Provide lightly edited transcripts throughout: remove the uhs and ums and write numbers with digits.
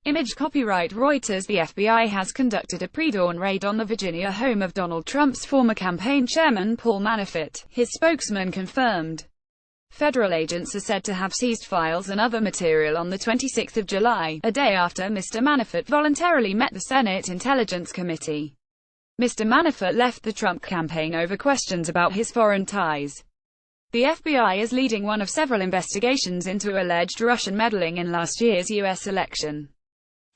Image copyright Reuters. The FBI has conducted a pre-dawn raid on the Virginia home of Donald Trump's former campaign chairman Paul Manafort, his spokesman confirmed. Federal agents are said to have seized files and other material on the 26th of July, a day after Mr. Manafort voluntarily met the Senate Intelligence Committee. Mr. Manafort left the Trump campaign over questions about his foreign ties. The FBI is leading one of several investigations into alleged Russian meddling in last year's U.S. election.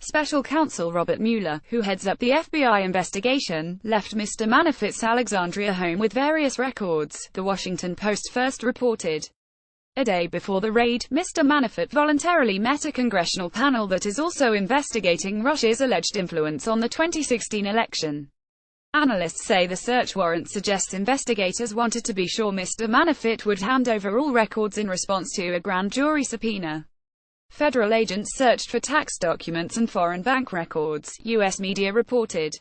Special counsel Robert Mueller, who heads up the FBI investigation, left Mr. Manafort's Alexandria home with various records, The Washington Post first reported. A day before the raid, Mr. Manafort voluntarily met a congressional panel that is also investigating Russia's alleged influence on the 2016 election. Analysts say the search warrant suggests investigators wanted to be sure Mr. Manafort would hand over all records in response to a grand jury subpoena. Federal agents searched for tax documents and foreign bank records, U.S. media reported.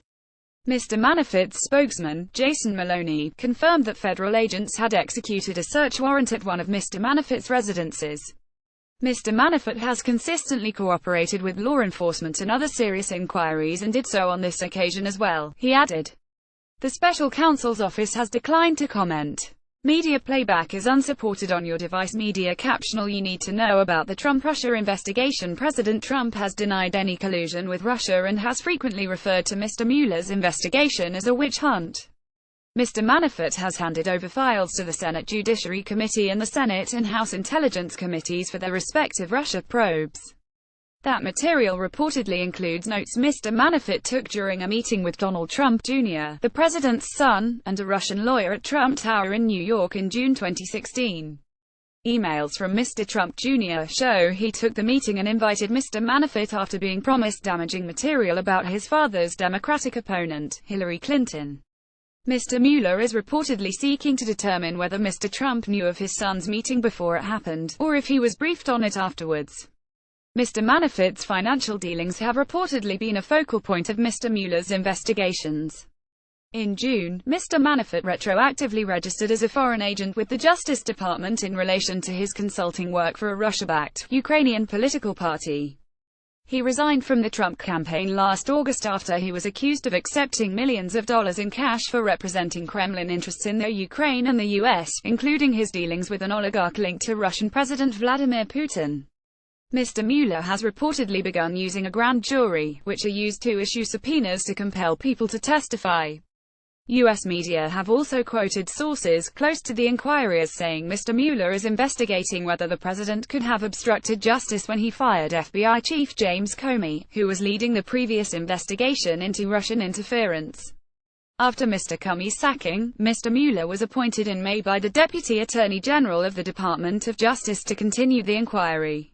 Mr. Manafort's spokesman, Jason Maloney, confirmed that federal agents had executed a search warrant at one of Mr. Manafort's residences. Mr. Manafort has consistently cooperated with law enforcement in other serious inquiries and did so on this occasion as well, he added. The special counsel's office has declined to comment. Media playback is unsupported on your device. Media caption. All you need to know about the Trump-Russia investigation. President Trump has denied any collusion with Russia and has frequently referred to Mr. Mueller's investigation as a witch hunt. Mr. Manafort has handed over files to the Senate Judiciary Committee and the Senate and House Intelligence Committees for their respective Russia probes. That material reportedly includes notes Mr. Manafort took during a meeting with Donald Trump Jr., the president's son, and a Russian lawyer at Trump Tower in New York in June 2016. Emails from Mr. Trump Jr. show he took the meeting and invited Mr. Manafort after being promised damaging material about his father's Democratic opponent, Hillary Clinton. Mr. Mueller is reportedly seeking to determine whether Mr. Trump knew of his son's meeting before it happened, or if he was briefed on it afterwards. Mr. Manafort's financial dealings have reportedly been a focal point of Mr. Mueller's investigations. In June, Mr. Manafort retroactively registered as a foreign agent with the Justice Department in relation to his consulting work for a Russia-backed, Ukrainian political party. He resigned from the Trump campaign last August after he was accused of accepting millions of dollars in cash for representing Kremlin interests in the Ukraine and the U.S., including his dealings with an oligarch linked to Russian President Vladimir Putin. Mr. Mueller has reportedly begun using a grand jury, which are used to issue subpoenas to compel people to testify. U.S. media have also quoted sources close to the inquiry as saying Mr. Mueller is investigating whether the president could have obstructed justice when he fired FBI Chief James Comey, who was leading the previous investigation into Russian interference. After Mr. Comey's sacking, Mr. Mueller was appointed in May by the Deputy Attorney General of the Department of Justice to continue the inquiry.